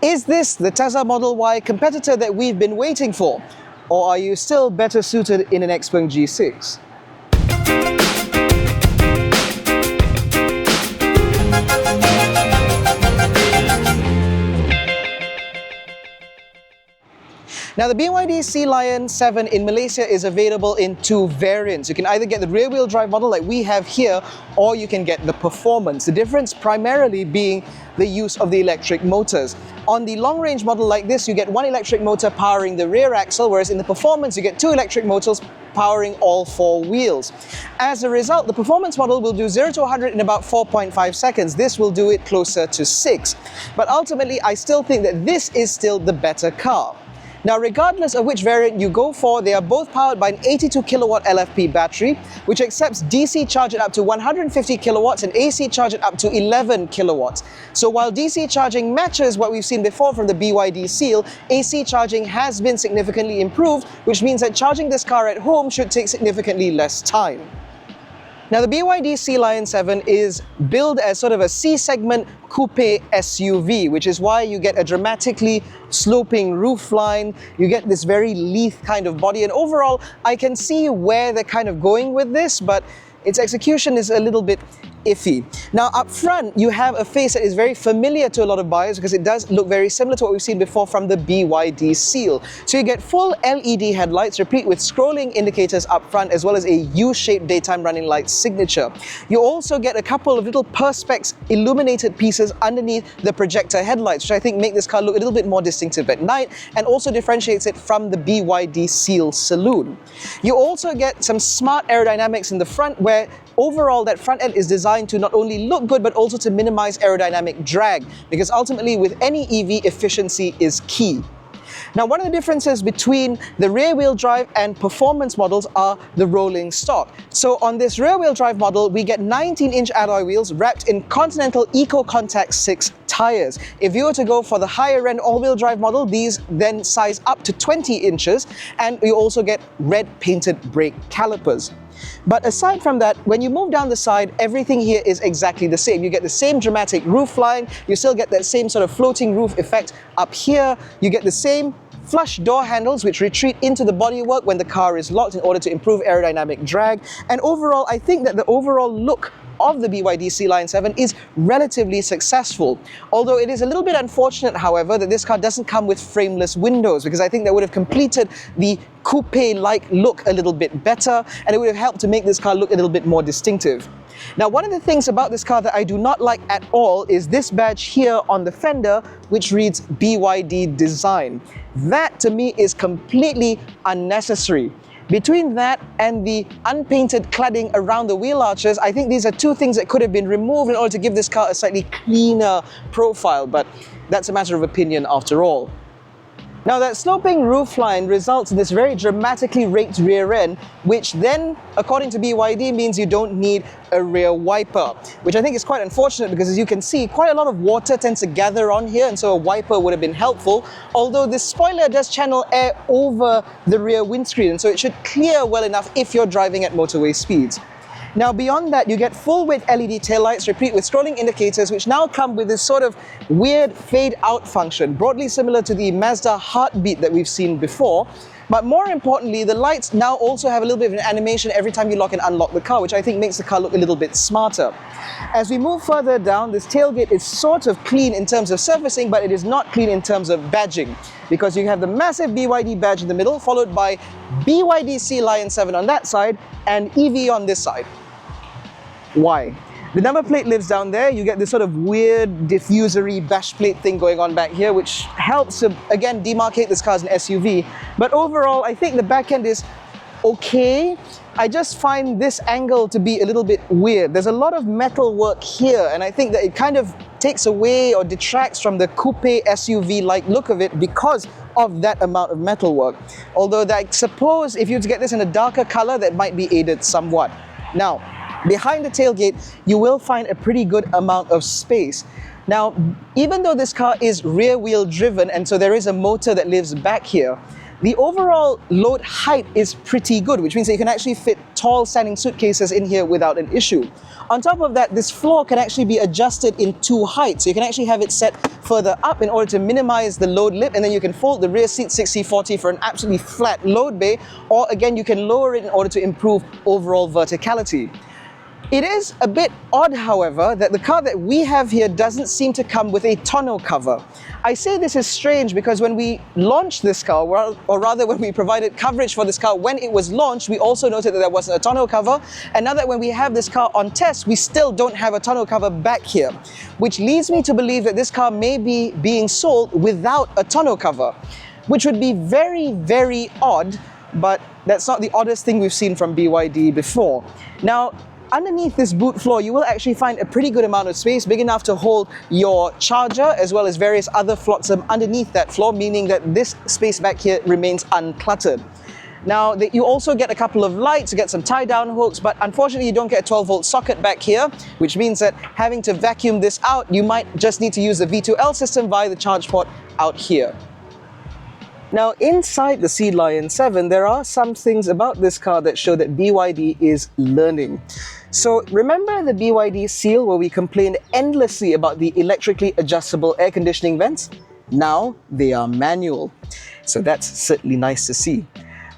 Is this the Tesla Model Y competitor that we've been waiting for? Or are you still better suited in an Xpeng G6? Now, the BYD Sealion 7 in Malaysia is available in two variants. You can either get the rear-wheel drive model like we have here, or you can get the Performance. The difference primarily being the use of the electric motors. On the long-range model like this, you get one electric motor powering the rear axle, whereas in the Performance, you get two electric motors powering all four wheels. As a result, the Performance model will do 0 to 100 in about 4.5 seconds. This will do it closer to 6. But ultimately, I still think that this is still the better car. Now, regardless of which variant you go for, they are both powered by an 82 kilowatt LFP battery, which accepts DC charge at up to 150 kilowatts and AC charge at up to 11 kilowatts. So while DC charging matches what we've seen before from the BYD Seal, AC charging has been significantly improved, which means that charging this car at home should take significantly less time. Now, the BYD Sealion 7 is billed as sort of a C-segment coupe SUV, which is why you get a dramatically sloping roofline, you get this very lithe kind of body, and overall, I can see where they're kind of going with this, but its execution is a little bit iffy. Now, up front, you have a face that is very familiar to a lot of buyers because it does look very similar to what we've seen before from the BYD Seal. So you get full LED headlights, replete with scrolling indicators up front, as well as a U-shaped daytime running light signature. You also get a couple of little perspex illuminated pieces underneath the projector headlights, which I think make this car look a little bit more distinctive at night and also differentiates it from the BYD Seal Saloon. You also get some smart aerodynamics in the front, where overall that front end is designed to not only look good but also to minimize aerodynamic drag, because ultimately with any EV, efficiency is key. Now, one of the differences between the rear-wheel drive and Performance models are the rolling stock. So on this rear-wheel drive model, we get 19-inch alloy wheels wrapped in Continental Eco Contact 6 tires. If you were to go for the higher-end all-wheel drive model, these then size up to 20 inches, and you also get red painted brake calipers. But aside from that, when you move down the side, everything here is exactly the same. You get the same dramatic roof line, you still get that same sort of floating roof effect up here, you get the same flush door handles which retreat into the bodywork when the car is locked in order to improve aerodynamic drag, and overall, I think that the overall look of the BYD Sealion 7 is relatively successful. Although it is a little bit unfortunate, however, that this car doesn't come with frameless windows, because I think that would have completed the coupe-like look a little bit better, and it would have helped to make this car look a little bit more distinctive. Now, one of the things about this car that I do not like at all is this badge here on the fender, which reads BYD Design. That, to me, is completely unnecessary. Between that and the unpainted cladding around the wheel arches, I think these are two things that could have been removed in order to give this car a slightly cleaner profile, but that's a matter of opinion after all. Now, that sloping roofline results in this very dramatically raked rear end, which then, according to BYD, means you don't need a rear wiper, which I think is quite unfortunate because, as you can see, quite a lot of water tends to gather on here, and so a wiper would have been helpful, although this spoiler does channel air over the rear windscreen, and so it should clear well enough if you're driving at motorway speeds. Now, beyond that, you get full-width LED taillights replete with scrolling indicators, which now come with this sort of weird fade-out function, broadly similar to the Mazda Heartbeat that we've seen before. But more importantly, the lights now also have a little bit of an animation every time you lock and unlock the car, which I think makes the car look a little bit smarter. As we move further down, this tailgate is sort of clean in terms of surfacing, but it is not clean in terms of badging, because you have the massive BYD badge in the middle, followed by BYD Sealion 7 on that side and EV on this side. Why? The number plate lives down there. You get this sort of weird diffusory bash plate thing going on back here, which helps to, again, demarcate this car as an SUV. But overall, I think the back end is okay. I just find this angle to be a little bit weird. There's a lot of metal work here, and I think that it kind of takes away or detracts from the coupe SUV-like look of it because of that amount of metal work. Although I suppose if you were to get this in a darker color, that might be aided somewhat. Now, behind the tailgate, you will find a pretty good amount of space. Now, even though this car is rear-wheel driven, and so there is a motor that lives back here, The overall load height is pretty good, which means that you can actually fit tall standing suitcases in here without an issue. On top of that, this floor can actually be adjusted in 2 heights. So you can actually have it set further up in order to minimize the load lip, and then you can fold the rear seat 60/40 for an absolutely flat load bay, or again, you can lower it in order to improve overall verticality. It is a bit odd, however, that the car that we have here doesn't seem to come with a tonneau cover. I say this is strange because when we launched this car, or rather when we provided coverage for this car when it was launched, we also noted that there wasn't a tonneau cover, and now that when we have this car on test, we still don't have a tonneau cover back here, which leads me to believe that this car may be being sold without a tonneau cover, which would be very, very odd, but that's not the oddest thing we've seen from BYD before. Now, underneath this boot floor, you will actually find a pretty good amount of space, big enough to hold your charger as well as various other flotsam underneath that floor, meaning that this space back here remains uncluttered. Now, you also get a couple of lights, you get some tie-down hooks, but unfortunately you don't get a 12-volt socket back here, which means that having to vacuum this out, you might just need to use the V2L system via the charge port out here. Now, inside the Sealion 7, there are some things about this car that show that BYD is learning. So remember the BYD Seal where we complained endlessly about the electrically adjustable air conditioning vents? Now they are manual. So that's certainly nice to see.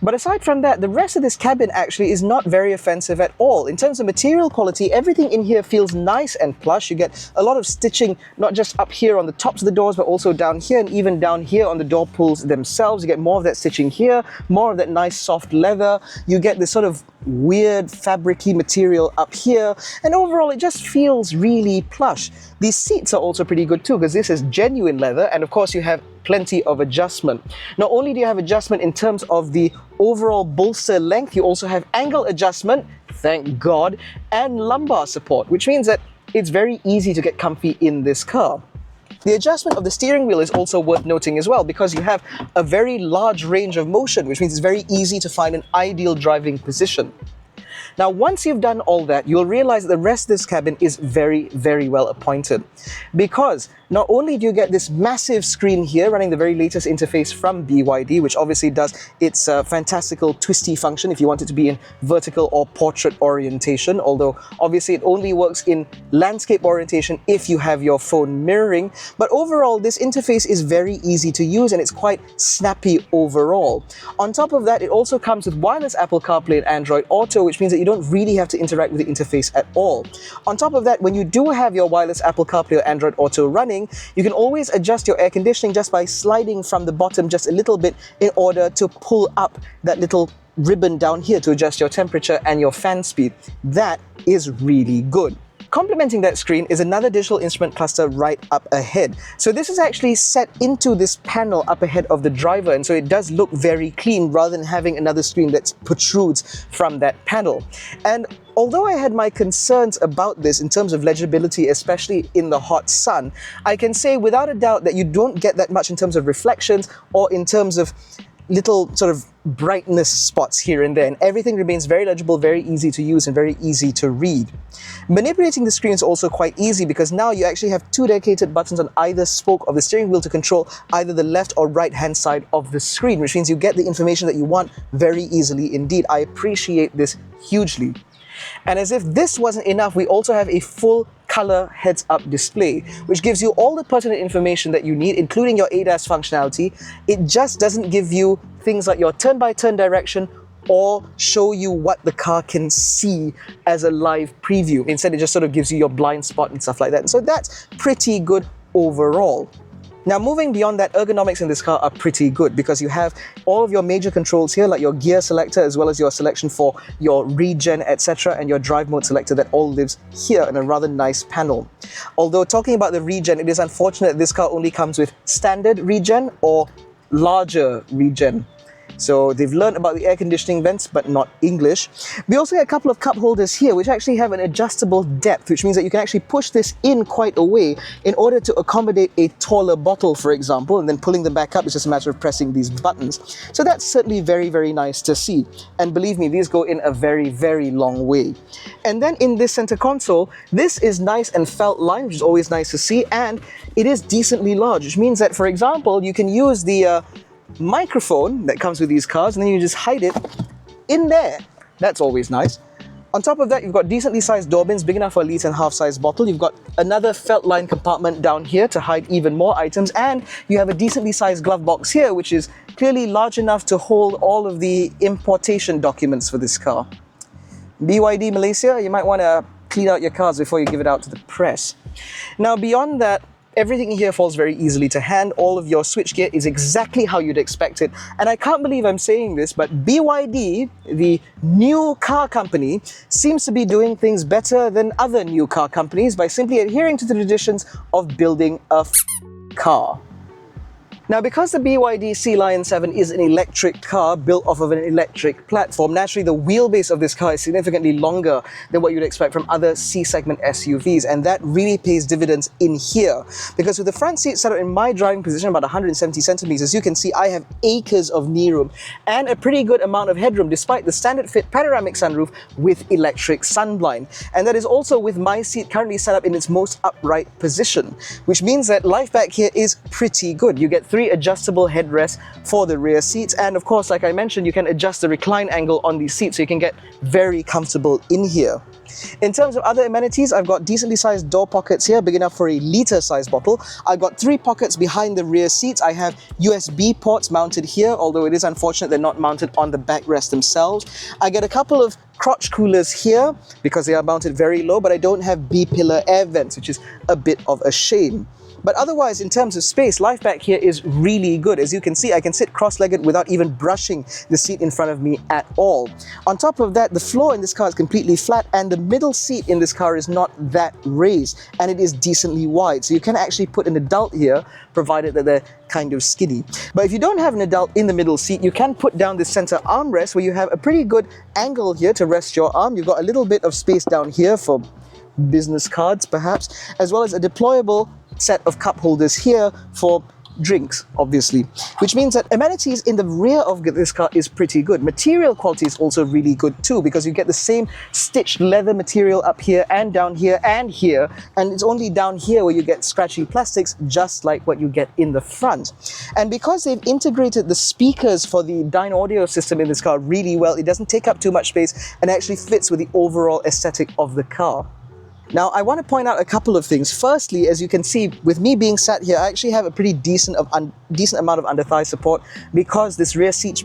But aside from that, the rest of this cabin actually is not very offensive at all. In terms of material quality, everything in here feels nice and plush. You get a lot of stitching, not just up here on the tops of the doors, but also down here and even down here on the door pulls themselves. You get more of that stitching here, more of that nice soft leather. You get this sort of weird fabric-y material up here, and overall it just feels really plush. These seats are also pretty good too, because this is genuine leather, and of course you have plenty of adjustment. Not only do you have adjustment in terms of the overall bolster length, you also have angle adjustment, thank God, and lumbar support, which means that it's very easy to get comfy in this car. The adjustment of the steering wheel is also worth noting as well, because you have a very large range of motion, which means it's very easy to find an ideal driving position. Now, once you've done all that, you'll realize that the rest of this cabin is very, very well appointed, because not only do you get this massive screen here running the very latest interface from BYD, which obviously does its fantastical twisty function if you want it to be in vertical or portrait orientation, although obviously it only works in landscape orientation if you have your phone mirroring. But overall, this interface is very easy to use and it's quite snappy overall. On top of that, it also comes with wireless Apple CarPlay and Android Auto, which means that you don't really have to interact with the interface at all. On top of that, when you do have your wireless Apple CarPlay or Android Auto running, you can always adjust your air conditioning just by sliding from the bottom just a little bit in order to pull up that little ribbon down here to adjust your temperature and your fan speed. That is really good. Complementing that screen is another digital instrument cluster right up ahead. So this is actually set into this panel up ahead of the driver, and so it does look very clean rather than having another screen that protrudes from that panel. And although I had my concerns about this in terms of legibility, especially in the hot sun, I can say without a doubt that you don't get that much in terms of reflections or in terms of little sort of brightness spots here and there, and everything remains very legible, very easy to use and very easy to read. Manipulating the screen is also quite easy because now you actually have 2 dedicated buttons on either spoke of the steering wheel to control either the left or right hand side of the screen, which means you get the information that you want very easily indeed. I appreciate this hugely. And as if this wasn't enough, we also have a full color heads-up display, which gives you all the pertinent information that you need, including your ADAS functionality. It just doesn't give you things like your turn-by-turn direction or show you what the car can see as a live preview. Instead, it just sort of gives you your blind spot and stuff like that. And so that's pretty good overall. Now, moving beyond that, ergonomics in this car are pretty good because you have all of your major controls here, like your gear selector, as well as your selection for your regen, etc., and your drive mode selector that all lives here in a rather nice panel. Although talking about the regen, it is unfortunate that this car only comes with standard regen or larger regen. So they've learned about the air conditioning vents, but not English. We also get a couple of cup holders here, which actually have an adjustable depth, which means that you can actually push this in quite a way in order to accommodate a taller bottle, for example, and then pulling them back up is just a matter of pressing these buttons. So that's certainly very, very nice to see. And believe me, these go in a very, very long way. And then in this center console, this is nice and felt lined, which is always nice to see, and it is decently large, which means that, for example, you can use the microphone that comes with these cars, and then you just hide it in there. That's always nice. On top of that, you've got decently sized door bins, big enough for a litre and half-size bottle. You've got another felt line compartment down here to hide even more items, and you have a decently sized glove box here, which is clearly large enough to hold all of the importation documents for this car. BYD Malaysia, you might want to clean out your cars before you give it out to the press. Now, beyond that, everything here falls very easily to hand. All of your switchgear is exactly how you'd expect it. And I can't believe I'm saying this, but BYD, the new car company, seems to be doing things better than other new car companies by simply adhering to the traditions of building a car. Now, because the BYD Sealion 7 is an electric car built off of an electric platform, naturally the wheelbase of this car is significantly longer than what you'd expect from other C-segment SUVs, and that really pays dividends in here. Because with the front seat set up in my driving position, about 170 centimeters, you can see I have acres of knee room and a pretty good amount of headroom despite the standard fit panoramic sunroof with electric sunblind. And that is also with my seat currently set up in its most upright position, which means that life back here is pretty good. You get 3 adjustable headrests for the rear seats, and of course, like I mentioned, you can adjust the recline angle on these seats so you can get very comfortable in here. In terms of other amenities, I've got decently sized door pockets here, big enough for a litre size bottle. I've got 3 pockets behind the rear seats. I have USB ports mounted here, although it is unfortunate they're not mounted on the backrest themselves. I get a couple of crotch coolers here because they are mounted very low, but I don't have B-pillar air vents, which is a bit of a shame. But otherwise, in terms of space, life back here is really good. As you can see, I can sit cross-legged without even brushing the seat in front of me at all. On top of that, the floor in this car is completely flat, and the middle seat in this car is not that raised, and it is decently wide. So you can actually put an adult here, provided that they're kind of skinny. But if you don't have an adult in the middle seat, you can put down this center armrest where you have a pretty good angle here to rest your arm. You've got a little bit of space down here for business cards, perhaps, as well as a deployable set of cup holders here for drinks, obviously, which means that amenities in the rear of this car is pretty good. Material quality is also really good too, because you get the same stitched leather material up here and down here and here, and it's only down here where you get scratchy plastics, just like what you get in the front. And because they've integrated the speakers for the Dyne audio system in this car really well, it doesn't take up too much space and actually fits with the overall aesthetic of the car. Now, I want to point out a couple of things. Firstly, as you can see, with me being sat here, I actually have a pretty decent amount of under-thigh support because this rear seat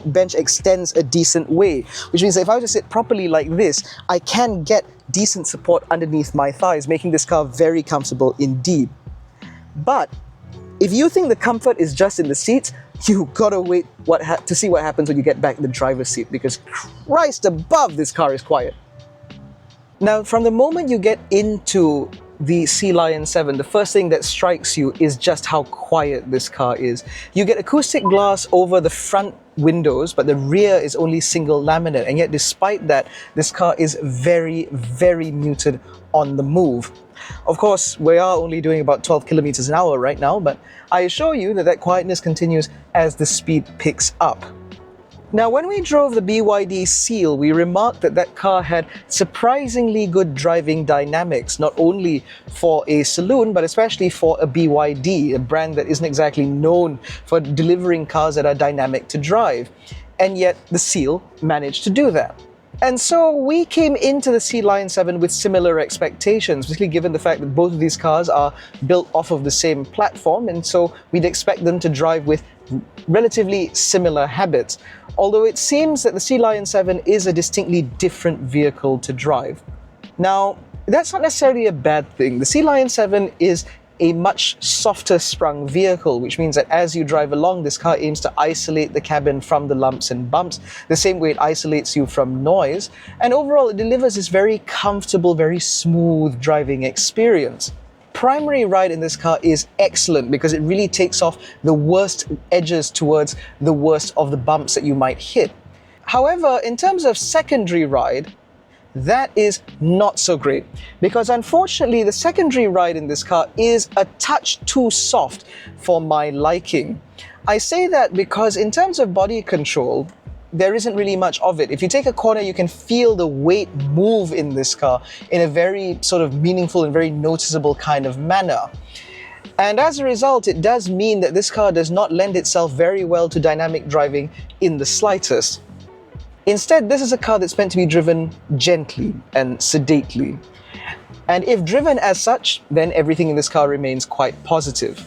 bench extends a decent way, which means that if I were to sit properly like this, I can get decent support underneath my thighs, making this car very comfortable indeed. But if you think the comfort is just in the seats, you gotta wait to see what happens when you get back in the driver's seat, because Christ above, this car is quiet. Now, from the moment you get into the Sealion 7, the first thing that strikes you is just how quiet this car is. You get acoustic glass over the front windows, but the rear is only single laminate, and yet despite that, this car is very, very muted on the move. Of course, we are only doing about 12 kilometers an hour right now, but I assure you that that quietness continues as the speed picks up. Now, when we drove the BYD Seal, we remarked that that car had surprisingly good driving dynamics, not only for a saloon, but especially for a BYD, a brand that isn't exactly known for delivering cars that are dynamic to drive. And yet, the Seal managed to do that. And so we came into the Sealion 7 with similar expectations, particularly given the fact that both of these cars are built off of the same platform, and so we'd expect them to drive with relatively similar habits. Although it seems that the Sealion 7 is a distinctly different vehicle to drive. Now, that's not necessarily a bad thing. The Sealion 7 is a much softer sprung vehicle, which means that as you drive along, this car aims to isolate the cabin from the lumps and bumps, the same way it isolates you from noise. And overall, it delivers this very comfortable, very smooth driving experience. Primary ride in this car is excellent because it really takes off the worst edges towards the worst of the bumps that you might hit. However, in terms of secondary ride, that is not so great, because unfortunately the secondary ride in this car is a touch too soft for my liking. I say that because in terms of body control, there isn't really much of it. If you take a corner, you can feel the weight move in this car in a very sort of meaningful and very noticeable kind of manner. And as a result, it does mean that this car does not lend itself very well to dynamic driving in the slightest. Instead, this is a car that's meant to be driven gently and sedately. And if driven as such, then everything in this car remains quite positive.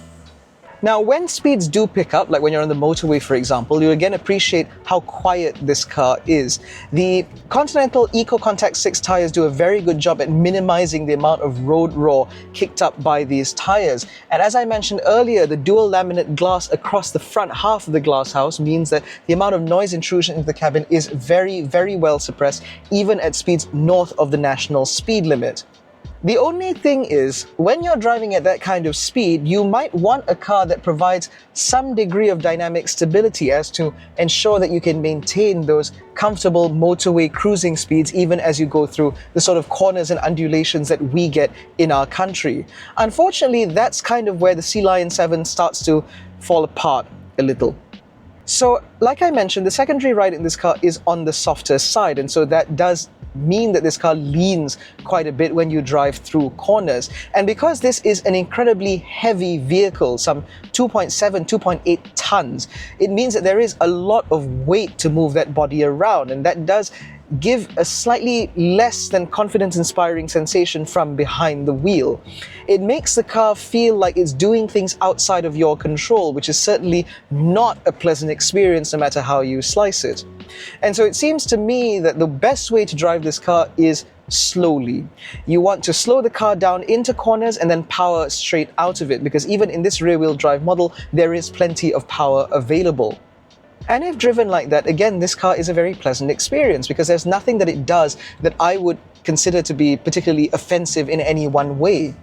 Now, when speeds do pick up, like when you're on the motorway, for example, you'll again appreciate how quiet this car is. The Continental Eco Contact 6 tires do a very good job at minimizing the amount of road roar kicked up by these tires. And as I mentioned earlier, the dual laminate glass across the front half of the glass house means that the amount of noise intrusion into the cabin is very, very well suppressed, even at speeds north of the national speed limit. The only thing is, when you're driving at that kind of speed, you might want a car that provides some degree of dynamic stability as to ensure that you can maintain those comfortable motorway cruising speeds even as you go through the sort of corners and undulations that we get in our country. Unfortunately, that's kind of where the Sealion 7 starts to fall apart a little. So, like I mentioned, the secondary ride in this car is on the softer side, and so that does mean that this car leans quite a bit when you drive through corners. And because this is an incredibly heavy vehicle, some 2.7, 2.8 tons, it means that there is a lot of weight to move that body around, and that does give a slightly less than confidence-inspiring sensation from behind the wheel. It makes the car feel like it's doing things outside of your control, which is certainly not a pleasant experience no matter how you slice it. And so it seems to me that the best way to drive this car is slowly. You want to slow the car down into corners and then power straight out of it, because even in this rear-wheel drive model, there is plenty of power available. And if driven like that, again, this car is a very pleasant experience because there's nothing that it does that I would consider to be particularly offensive in any one way.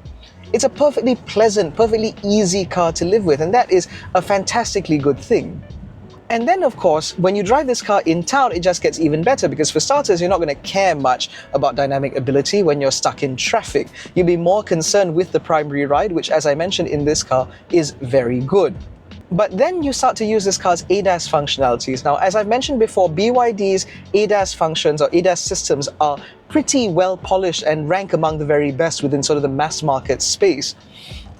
It's a perfectly pleasant, perfectly easy car to live with, and that is a fantastically good thing. And then, of course, when you drive this car in town, it just gets even better because, for starters, you're not going to care much about dynamic ability when you're stuck in traffic. You'll be more concerned with the primary ride, which, as I mentioned in this car, is very good. But then you start to use this car's ADAS functionalities. Now, as I've mentioned before, BYD's ADAS functions or ADAS systems are pretty well polished and rank among the very best within sort of the mass market space.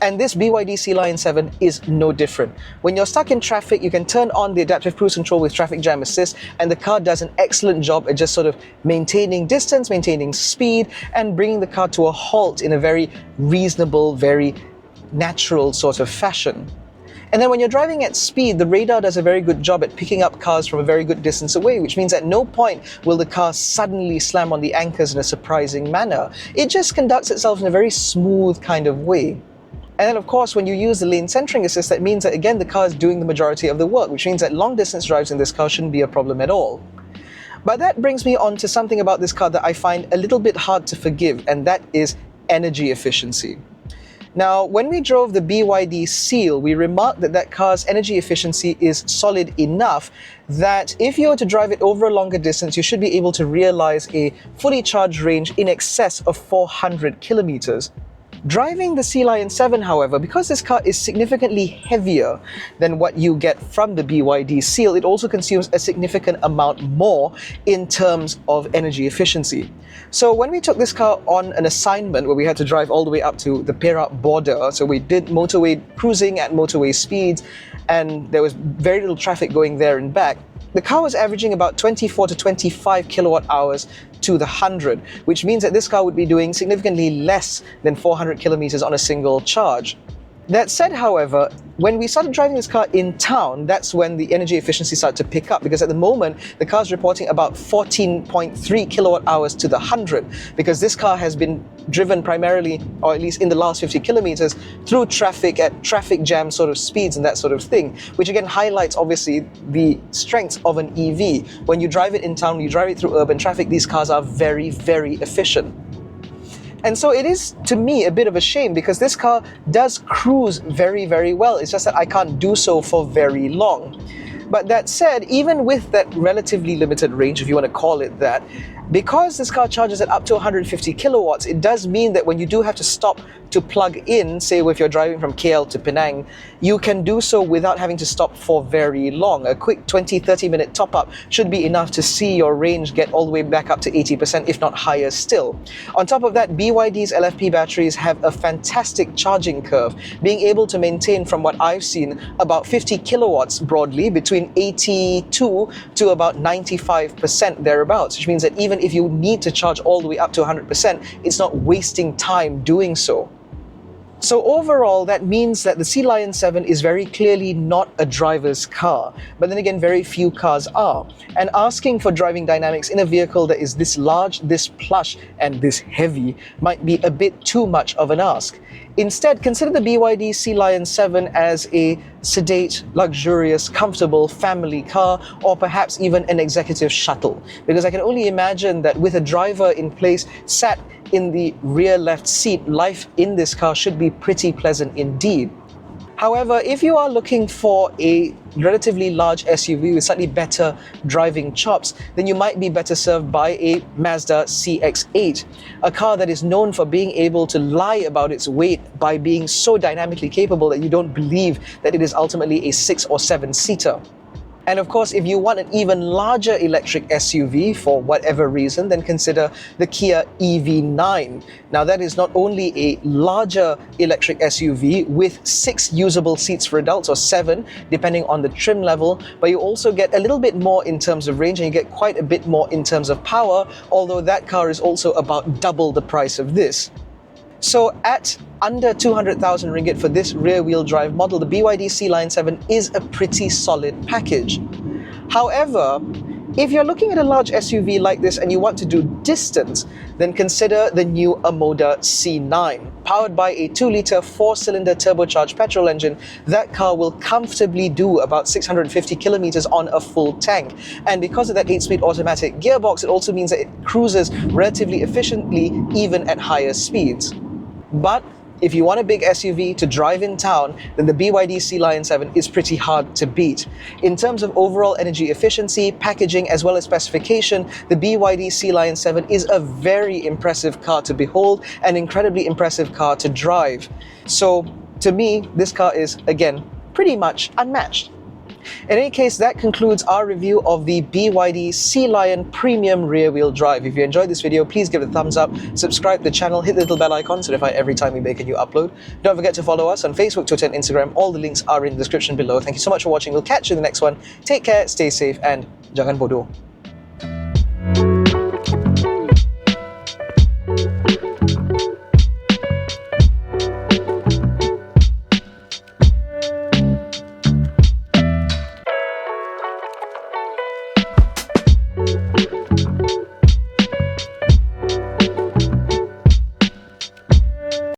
And this BYD Sealion 7 is no different. When you're stuck in traffic, you can turn on the adaptive cruise control with traffic jam assist, and the car does an excellent job at just sort of maintaining distance, maintaining speed, and bringing the car to a halt in a very reasonable, very natural sort of fashion. And then when you're driving at speed, the radar does a very good job at picking up cars from a very good distance away, which means at no point will the car suddenly slam on the anchors in a surprising manner. It just conducts itself in a very smooth kind of way. And then, of course, when you use the lane centering assist, that means that, again, the car is doing the majority of the work, which means that long distance drives in this car shouldn't be a problem at all. But that brings me on to something about this car that I find a little bit hard to forgive, and that is energy efficiency. Now, when we drove the BYD Seal, we remarked that that car's energy efficiency is solid enough that if you were to drive it over a longer distance, you should be able to realize a fully charged range in excess of 400 kilometers. Driving the Sealion 7, however, because this car is significantly heavier than what you get from the BYD Seal, it also consumes a significant amount more in terms of energy efficiency. So when we took this car on an assignment where we had to drive all the way up to the Perak border, so we did motorway cruising at motorway speeds, and there was very little traffic going there and back, the car was averaging about 24 to 25 kilowatt hours to the 100, which means that this car would be doing significantly less than 400 kilometers on a single charge. That said, however, when we started driving this car in town, that's when the energy efficiency started to pick up, because at the moment, the car's reporting about 14.3 kilowatt hours to the 100, because this car has been driven primarily, or at least in the last 50 kilometers, through traffic at traffic jam sort of speeds and that sort of thing, which again highlights obviously the strengths of an EV. When you drive it in town, when you drive it through urban traffic, these cars are very, very efficient. And so it is, to me, a bit of a shame because this car does cruise very, very well. It's just that I can't do so for very long. But that said, even with that relatively limited range, if you want to call it that, Because this car charges at up to 150 kilowatts, it does mean that when you do have to stop to plug in, say if you're driving from KL to Penang, you can do so without having to stop for very long. A quick 20-30 minute top up should be enough to see your range get all the way back up to 80%, if not higher still. On top of that, BYD's LFP batteries have a fantastic charging curve, being able to maintain, from what I've seen, about 50 kilowatts broadly, between 82 to about 95% thereabouts, which means that even if you need to charge all the way up to 100%, it's not wasting time doing so. So overall, that means that the Sealion 7 is very clearly not a driver's car. But then again, very few cars are. And asking for driving dynamics in a vehicle that is this large, this plush, and this heavy might be a bit too much of an ask. Instead, consider the BYD Sealion 7 as a sedate, luxurious, comfortable family car, or perhaps even an executive shuttle. Because I can only imagine that with a driver in place, sat in the rear left seat, life in this car should be pretty pleasant indeed. However, if you are looking for a relatively large SUV with slightly better driving chops, then you might be better served by a Mazda CX-8, a car that is known for being able to lie about its weight by being so dynamically capable that you don't believe that it is ultimately a 6 or 7-seater. And of course, if you want an even larger electric SUV for whatever reason, then consider the Kia EV9. Now that is not only a larger electric SUV with 6 usable seats for adults, or 7 depending on the trim level, but you also get a little bit more in terms of range, and you get quite a bit more in terms of power, although that car is also about double the price of this. So at under 200,000 ringgit for this rear-wheel drive model, the BYD Sealion 7 is a pretty solid package. However, if you're looking at a large SUV like this and you want to do distance, then consider the new Amoda C9. Powered by a 2-litre 4-cylinder turbocharged petrol engine, that car will comfortably do about 650 kilometers on a full tank. And because of that 8-speed automatic gearbox, it also means that it cruises relatively efficiently even at higher speeds. But if you want a big SUV to drive in town, then the BYD Sealion 7 is pretty hard to beat. In terms of overall energy efficiency, packaging, as well as specification, the BYD Sealion 7 is a very impressive car to behold, an incredibly impressive car to drive. So, to me, this car is, again, pretty much unmatched. In any case, that concludes our review of the BYD Sealion Premium Rear-Wheel Drive. If you enjoyed this video, please give it a thumbs up, subscribe to the channel, hit the little bell icon so notified every time we make a new upload. Don't forget to follow us on Facebook, Twitter and Instagram. All the links are in the description below. Thank you so much for watching. We'll catch you in the next one. Take care, stay safe, and jangan bodoh.